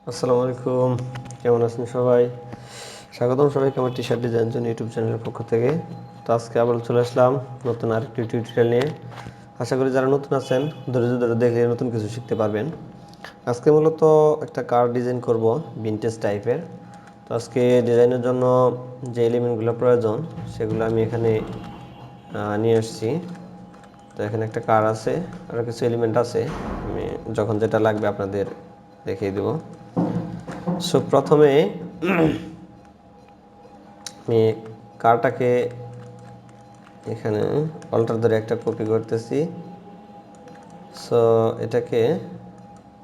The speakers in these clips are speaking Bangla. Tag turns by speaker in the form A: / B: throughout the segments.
A: আসসালামু আলাইকুম, কেমন আছেন সবাই? স্বাগতম সবাইকে আমার টি-শার্ট ডিজাইন জন্য ইউটিউব চ্যানেলের পক্ষ থেকে। তো আজকে আবার চলে আসলাম নতুন আরেকটি টিউটোরিয়াল নিয়ে। আশা করি যারা নতুন আছেন ধৈর্য ধরে দেখলে নতুন কিছু শিখতে পারবেন। আজকে মূলত একটা কার ডিজাইন করব ভিনটেজ টাইপের। তো আজকে ডিজাইনের জন্য যে এলিমেন্টগুলো প্রয়োজন সেগুলো আমি এখানে নিয়ে আসছি। তো এখানে একটা কার আছে, আরও কিছু এলিমেন্ট আছে, আমি যখন যেটা লাগবে আপনাদের দেখিয়ে দেব। সো প্রথমে আমি কারটাকে এখানে অল্টার ধরে একটা কপি করতেছি। সো এটাকে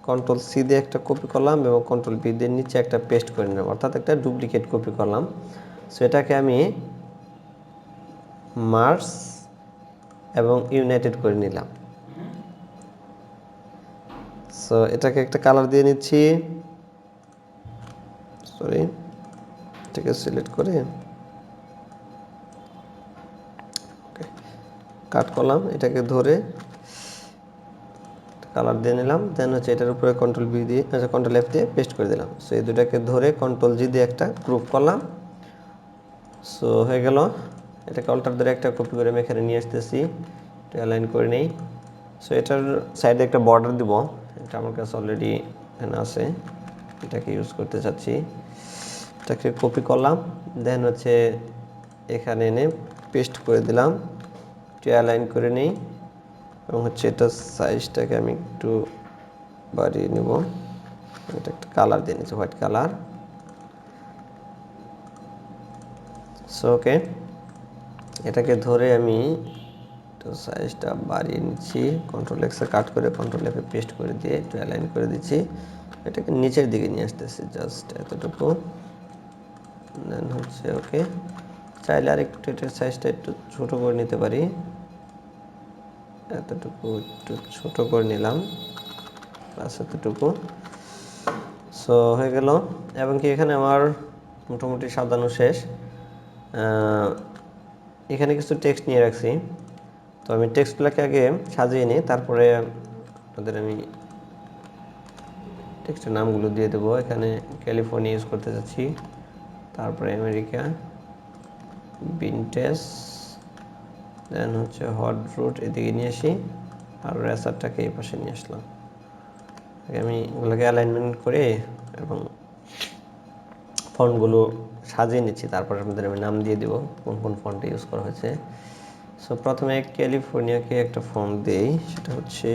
A: কন্ট্রোল সি দিয়ে একটা কপি করলাম এবং কন্ট্রোল ভি দিয়ে নিচে একটা পেস্ট করে নিলাম, অর্থাৎ একটা ডুপ্লিকেট কপি করলাম। সো এটাকে আমি মার্জ এবং ইউনাইটেড করে নিলাম। সো এটাকে একটা কালার দিয়ে নিচ্ছি, সরি, এটাকে সিলেক্ট করে কাট করলাম, এটাকে ধরে কালার দিয়ে নিলাম। দেন হচ্ছে এটার উপরে কন্ট্রোল ভি দিয়ে কন্ট্রোল এফ দিয়ে পেস্ট করে দিলাম। সো এই দুটাকে ধরে কন্ট্রোল জি দিয়ে একটা গ্রুপ করলাম। সো হয়ে গেল। এটাকে অল্টার ধরে একটা কপি করে আমি এখানে নিয়ে আসতেছি, এটা অ্যালাইন করে নেই। সো এটার সাইডে একটা বর্ডার দিব, এটা আমার কাছে অলরেডি এখানে আছে, এটাকে ইউজ করতে চাচ্ছি। এটাকে কপি করলাম, দেন হচ্ছে এখানে এনে পেস্ট করে দিলাম, এটা অ্যালাইন করে নেই এবং হচ্ছে এটার সাইজটাকে আমি একটু বাড়িয়ে নেব। এটা একটা কালার দিয়ে নিচ্ছি, হোয়াইট কালার। সো ওকে, এটাকে ধরে আমি তো সাইজটা বাড়িয়ে নিচ্ছি, কন্ট্রোল এক্সে কাট করে কন্ট্রোল এফে পেস্ট করে দিয়ে একটু অ্যালাইন করে দিচ্ছি। এটাকে নিচের দিকে নিয়ে আসতেছি, জাস্ট এতটুকু। দেন হচ্ছে ওকে, চাইলে আর একটু এটার সাইজটা একটু ছোট করে নিতে পারি, এতটুকু একটু ছোট করে নিলাম, বাস এতটুকু। সো হয়ে গেল। এবং কি এখানে আমার মোটামুটি সাজানো শেষ। এখানে কিছু টেক্সট নিয়ে রাখছি, তো আমি টেক্সটগুলোকে আগে সাজিয়ে নিই, তারপরে আপনাদের আমি টেক্সটের নামগুলো দিয়ে দেবো। এখানে ক্যালিফোর্নিয়া ইউজ করতে যাচ্ছি, তারপরে আমেরিকা, ভিনটেজ, দেন হচ্ছে হট রুট এদিকে নিয়ে আসি, আর রেসারটাকে এই পাশে নিয়ে আসলাম। আমি এগুলোকে অ্যালাইনমেন্ট করে এবং ফন্টগুলো সাজিয়ে নিচ্ছি, তারপর আপনাদের আমি নাম দিয়ে দেবো কোন কোন ফন্টে ইউজ করা হয়েছে। সো প্রথমে ক্যালিফোর্নিয়াকে একটা ফন্ট দেই, সেটা হচ্ছে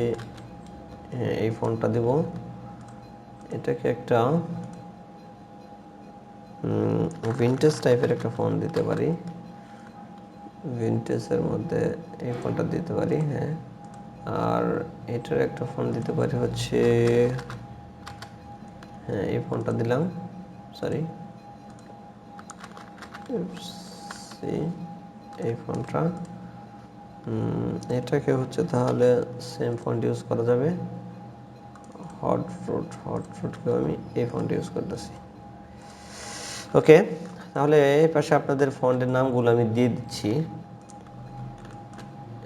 A: এই ফন্টটা দেব। এটাকে একটা ভিনটেজ টাইপের একটা ফন্ট দিতে পারি, ভিনটেজের মধ্যে এই ফন্টটা দিতে পারি, হ্যাঁ। আর এটার একটা ফন্ট দিতে পারি হচ্ছে, হ্যাঁ এই ফন্টটা দিলাম, সরি এই ফন্টটা। এটাকে হচ্ছে তাহলে সেম ফন্ট ইউজ করা যাবে, হট ফ্রুটকেও আমি এই ফন্ট ইউজ করতেছি। ওকে, তাহলে এই পাশে আপনাদের ফন্টের নামগুলো আমি দিয়ে দিচ্ছি।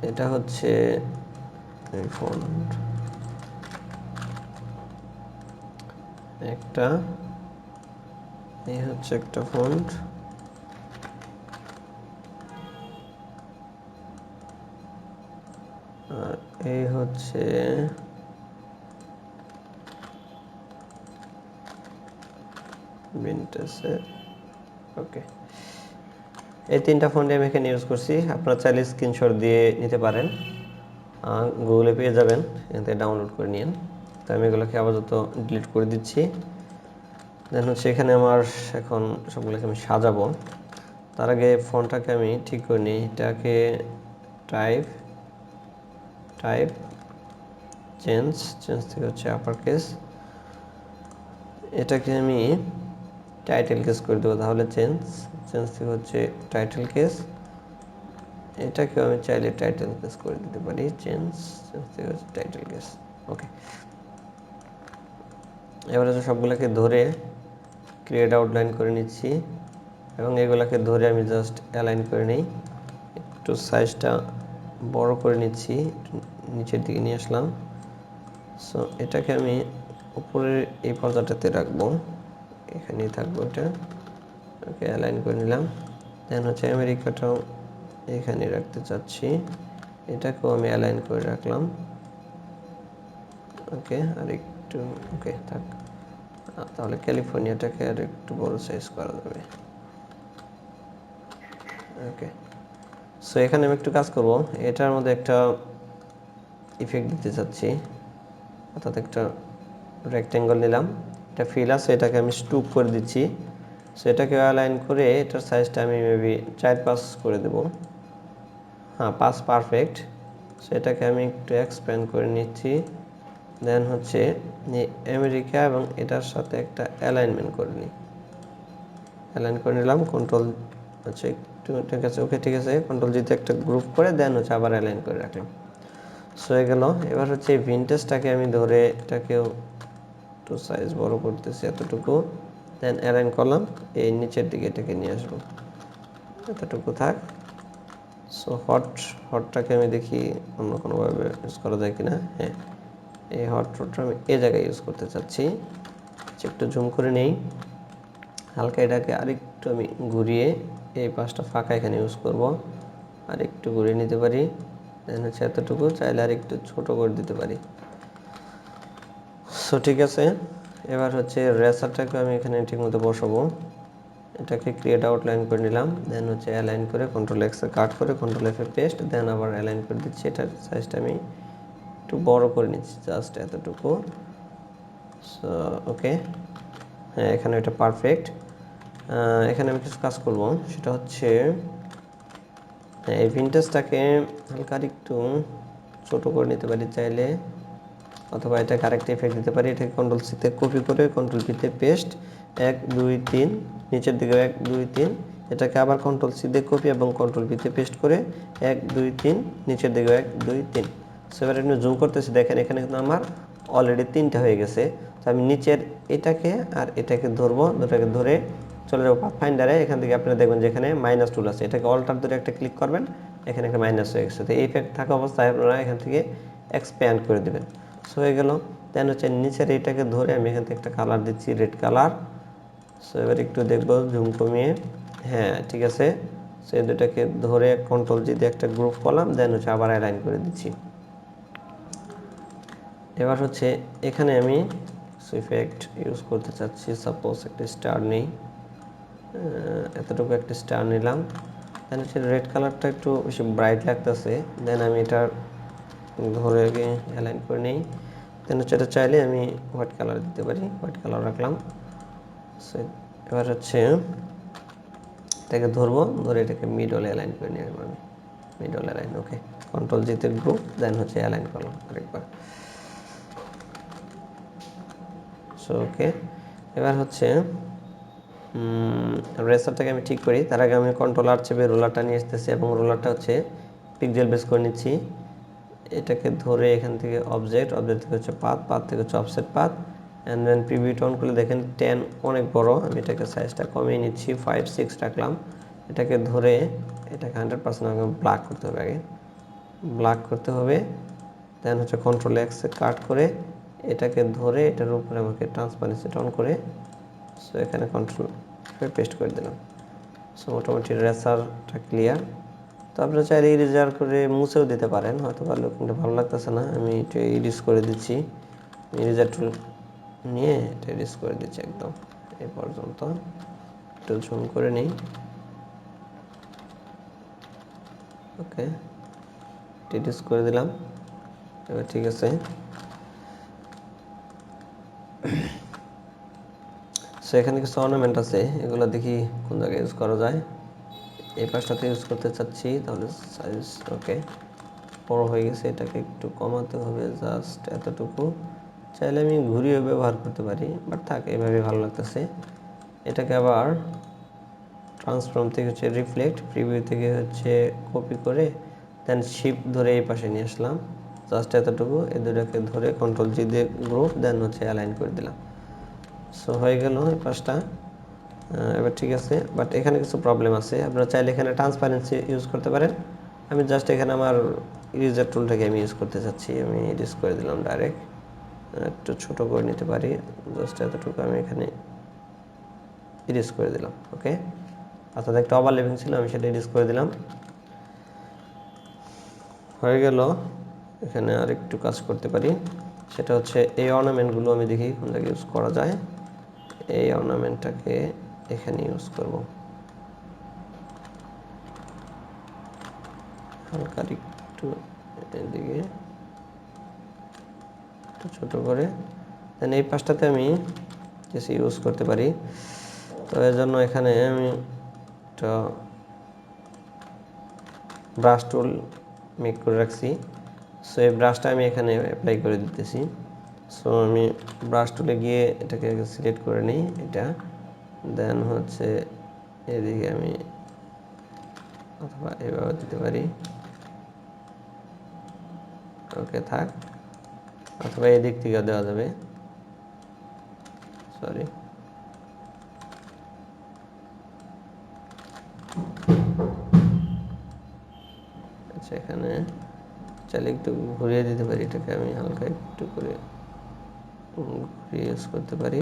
A: এটা হচ্ছে এই ফন্ট একটা, এই হচ্ছে একটা ফন্ট, আর এই হচ্ছে ভিনটেজের। ওকে, এই তিনটা ফন্টে আমি এখানে ইউজ করছি। আপনারা চাইলে স্ক্রিনশট দিয়ে নিতে পারেন, গুগলে পেয়ে যাবেন, এখান থেকে ডাউনলোড করে নিন। তো আমি এগুলোকে আপাতত ডিলিট করে দিচ্ছি। দেন হচ্ছে এখানে আমার এখন সবগুলোকে আমি সাজাবো। তার আগে ফন্টটাকে আমি ঠিক করে নিই, এটাকে টাইপ চেঞ্জ থেকে হচ্ছে আপার কেস, এটাকে আমি টাইটেল কেস করে দেবো, তাহলে চেঞ্জ থেকে হচ্ছে টাইটেল কেস। এটাকেও আমি চাইলে টাইটেল কেস করে দিতে পারি, চেঞ্জ থেকে হচ্ছে টাইটেল কেস। ওকে, এবারে সবগুলোকে ধরে ক্রিয়েট আউটলাইন করে নিচ্ছি এবং এগুলোকে ধরে আমি জাস্ট অ্যালাইন করে নিই, একটু সাইজটা বড় করে নিচ্ছি, নিচের দিকে নিয়ে আসলাম। সো এটাকে আমি উপরে এই পর্যাটাতে রাখবো, এখানেই থাকবো এটা। ওকে, অ্যালাইন করে নিলাম। দেন হচ্ছে আমেরিকাটাও এখানে রাখতে চাচ্ছি, এটাকেও আমি অ্যালাইন করে রাখলাম। ওকে, আর একটু ওকে থাক। তাহলে ক্যালিফোর্নিয়াটাকে আর একটু বড় সাইজ করা যাবে। ওকে, সো এখানে আমি একটু কাজ করব। এটার মধ্যে একটা ইফেক্ট দিতে চাচ্ছি, অর্থাৎ একটা রেক্টেঙ্গল নিলাম, এটা ফিল আছে, এটাকে আমি স্টুক করে দিচ্ছি। সো এটাকে অ্যালাইন করে এটার সাইজটা আমি মেবি 4-5 করে দেব। হ্যাঁ, 5 পারফেক্ট। সো এটাকে আমি একটু এক্সপ্যান্ড করে নিচ্ছি। দেন হচ্ছে আমেরিকা এবং এটার সাথে একটা অ্যালাইনমেন্ট করে নিই। অ্যালাইন করে নিলাম, কন্ট্রোল হচ্ছে একটু, ঠিক আছে, ওকে ঠিক আছে, কন্ট্রোল জিতে একটা গ্রুপ করে দেন হচ্ছে আবার অ্যালাইন করে রাখলাম। সো হয়ে গেল। এবার হচ্ছে এই ভিনটেজটাকে আমি ধরে এটাকেও একটু সাইজ বড় করতেছি এতটুকু, দেন অ্যালাইন করলাম, এই নিচের দিকে এটাকে নিয়ে আসবো, এতটুকু থাক। সো হটটাকে আমি দেখি অন্য কোনোভাবে ইউজ করা যায় কিনা। হ্যাঁ, এই হটটা আমি এই জায়গায় ইউজ করতে চাচ্ছি। একটু জুম করে নেই, হালকা এটাকে আরেকটু আমি ঘুরিয়ে এই পাশটা ফাঁকা এখানে ইউজ করব, আর একটু ঘুরিয়ে নিতে পারি। দেন হচ্ছে এতটুকু, চাইলে আর একটু ছোটো করে দিতে পারি। সো ঠিক আছে। এবার হচ্ছে রেসারটাকে আমি এখানে ঠিকমতো বসাবো, এটাকে ক্রিয়েট আউটলাইন করে নিলাম, দেন হচ্ছে অ্যালাইন করে কন্ট্রোল এক্সে কাট করে কন্ট্রোল এফে পেস্ট, দেন আবার অ্যালাইন করে দিচ্ছি। এটার সাইজটা আমি একটু বড় করে নিচ্ছি, জাস্ট এতটুকু। সো ওকে, হ্যাঁ, এখানে এটা পারফেক্ট। এখানে আমি কিছু কাজ করব, সেটা হচ্ছে এই ভিনটেজটাকে হালকা একটু ছোটো করে নিতে পারি চাইলে, অথবা এটাকে আরেকটা ইফেক্ট দিতে পারি। এটাকে কন্ট্রোল সিতে কপি করে কন্ট্রোল ভিতে পেস্ট, 1 2 3 নিচের দিকে 1 2 3, এটাকে আবার কন্ট্রোল সি দিয়ে কপি এবং কন্ট্রোল ভিতে পেস্ট করে 1 2 3 নিচের দিকে 1 2 3। সো এবার একটু জুম করতেছি, দেখেন এখানে কিন্তু আমার অলরেডি 3টা হয়ে গেছে। তো আমি নিচের এটাকে আর এটাকে ধরবো, দুটাকে ধরে চলে যাবো পাথ ফাইন্ডারে। এখান থেকে আপনারা দেখবেন যে এখানে মাইনাস টুল আছে, এটাকে অল্টার ধরে একটা ক্লিক করবেন, এখানে একটা মাইনাস হয়ে গেছে। তো এই ইফেক্ট থাকা অবস্থায় আপনারা এখান থেকে এক্সপ্যান্ড করে দেবেন। সো হয়ে গেল। দেন হচ্ছে নিচের এটাকে ধরে আমি এখান থেকে একটা কালার দিচ্ছি, রেড কালার। সো এবার একটু দেখবো জুম কমিয়ে, হ্যাঁ ঠিক আছে। সো এই দুটাকে ধরে কন্ট্রোল জি দিয়ে একটা গ্রুপ করলাম, দেন হচ্ছে আবার অ্যালাইন করে দিচ্ছি। এবার হচ্ছে এখানে আমি ইফেক্ট ইউজ করতে চাচ্ছি, সাপোজ একটা স্টার নেই, এতটুকু একটা স্টার নিলাম। দেন হচ্ছে রেড কালারটা একটু বেশি ব্রাইট লাগতেছে, দেন আমি এটা ধরে অ্যালাইন করে নিই। দেন হচ্ছে এটা চাইলে আমি হোয়াইট কালার দিতে পারি, হোয়াইট কালার রাখলাম। সো এবার হচ্ছে এটাকে ধরবো, ধরে এটাকে মিডল অ্যালাইন করে নিয়ে আসবো আমি, মিডল অ্যালাইন। ওকে, কন্ট্রোল জিতে গ্রুপ, দেন হচ্ছে অ্যালাইন করলাম আরেকবার। সো ওকে, এবার হচ্ছে রেসারটাকে আমি ঠিক করি। তার আগে আমি কন্ট্রোল আর চেপে রোলারটা নিয়ে আসতেছি এবং রোলারটা হচ্ছে পিক্সেল বেস করে নিচ্ছি। এটাকে ধরে এখান থেকে অবজেক্ট থেকে হচ্ছে পাথ থেকে হচ্ছে offset path, and then preview on করলে দেখেন 10 অনেক বড়। আমি এটাকে সাইজটা কমিয়ে নিচ্ছি, 5 6 রাখলাম। এটাকে ধরে এটাকে 100% আমাকে ব্ল্যাক করতে হবে, আগে ব্ল্যাক করতে হবে। দেন হচ্ছে কন্ট্রোল এক্সে কাট করে এটাকে ধরে এটার উপরে আমাকে ট্রান্সপারেন্সিটা অন করে, সো এখানে কন্ট্রোল পেস্ট করে দিলাম। সো মোটামুটি রেসারটা ক্লিয়ার। তো আপনারা চাইলে ইরেজার করে মুছেও দিতে পারেন, হয়তো বা লুকিংটা ভালো লাগতেছে না, আমি এটা ইরেজ করে দিচ্ছি। ইরেজার টুল নিয়ে এটা ইরেজ করে দিচ্ছি একদম এই পর্যন্ত। একটু জুম করে নিই, ওকে, ইরেজ করে দিলাম। এবার ঠিক আছে। সো এখানে কিছু অর্নামেন্ট আছে, এগুলো দেখি কোন জায়গায় ইউজ করা যায়। এই পাশটাতে ইউজ করতে চাচ্ছি, তাহলে সাইজ ওকে বড় হয়ে গেছে, এটাকে একটু কমাতে হবে, জাস্ট এতটুকু। চাইলে আমি ঘুরিয়ে ব্যবহার করতে পারি, বাট থাক, এভাবে ভালো লাগতেছে। এটাকে আবার ট্রান্সফর্ম থেকে হচ্ছে রিফ্লেক্ট, প্রিভিউ থেকে হচ্ছে কপি করে দেন শিফট ধরে এই পাশে নিয়ে আসলাম, জাস্ট এতটুকু। এই দুটাকে ধরে কন্ট্রোল জি দিয়ে গ্রুপ, দেন হচ্ছে অ্যালাইন করে দিলাম। সো হয়ে গেল এই পাশটা। এবার ঠিক আছে, বাট এখানে কিছু প্রবলেম আছে। আপনারা চাইলে এখানে ট্রান্সপারেন্সি ইউজ করতে পারেন। আমি জাস্ট এখানে আমার ইরেজার টুলটাকে আমি ইউজ করতে চাচ্ছি, আমি ইরেজ করে দিলাম ডাইরেক্ট। একটু ছোট করে নিতে পারি, জাস্ট এতটুকু আমি এখানে ইরেজ করে দিলাম। ওকে, অর্থাৎ একটা ওভারল্যাপিং ছিল, আমি সেটা ইরেজ করে দিলাম। হয়ে গেল। এখানে আর একটু কাজ করতে পারি, সেটা হচ্ছে এই অর্নামেন্টগুলো আমি দেখি কোন জায়গায় ইউজ করা যায়। এই অর্নামেন্টটাকে এখানে ইউজ করব, হালকা একটু এদিকে একটু ছোট করে। দেন এই পাশটাতে আমি কিছু ইউজ করতে পারি, তো এর জন্য এখানে আমি একটা ব্রাশ টুল মেক করে রাখছি। সো এই ব্রাশটা আমি এখানে অ্যাপ্লাই করে দিতেছি। সো আমি ব্রাশ টুলে গিয়ে এটাকে সিলেক্ট করে নিই, এটা দেন হচ্ছে এদিকে আমি অথবা এভাবে দিতে পারি। ওকে থাক, অথবা এই দিক থেকে দেওয়া যাবে, সরি। আচ্ছা, এখানে চাইলে একটু ঘুরিয়ে দিতে পারি, এটাকে আমি হালকা একটু করে ঘুরিয়ে ইউজ করতে পারি।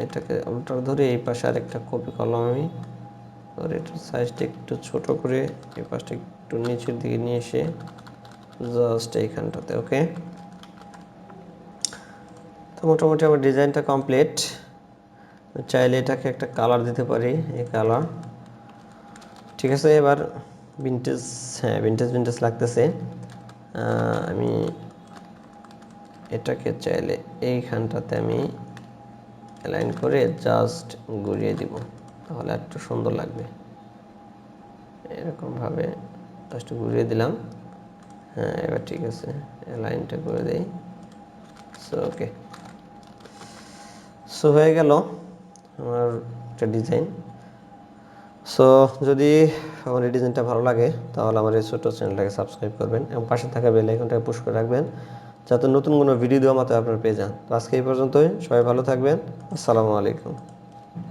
A: এটাকে উল্টা ধরে এই পাশে আরেকটা কপি করলাম আমি, আর এটার সাইজটা একটু ছোট করে এই পাশটা একটু নিচের দিকে নিয়ে এসে জাস্ট এইখানটাতে। ওকে, তো মোটামুটি আমার ডিজাইনটা কমপ্লিট। চাইলে এটাকে একটা কালার দিতে পারি, এই কালার। ঠিক আছে, এবার ভিনটেজ, হ্যাঁ ভিনটেজ ভিনটেজ লাগতেছে। আমি এটাকে চাইলে এইখানটাতে আমি অ্যালাইন করে জাস্ট ঘুরিয়ে দিব, তাহলে একটু সুন্দর লাগবে। এরকমভাবে জাস্ট ঘুরিয়ে দিলাম। হ্যাঁ, এবার ঠিক আছে, অ্যালাইনটা করে দেই। সো ওকে, সো হয়ে গেল আমার একটা ডিজাইন। সো যদি আমার এই ডিজাইনটা ভালো লাগে তাহলে আমার এই ছোটো চ্যানেলটাকে সাবস্ক্রাইব করবেন এবং পাশে থাকা বেল আইকনটাকে পুশ করে রাখবেন, যাতে নতুন কোনো ভিডিও দেওয়া মাত্র আপনারা পেয়ে যান। তো আজকে এই পর্যন্তই, সবাই ভালো থাকবেন। আসসালামু আলাইকুম।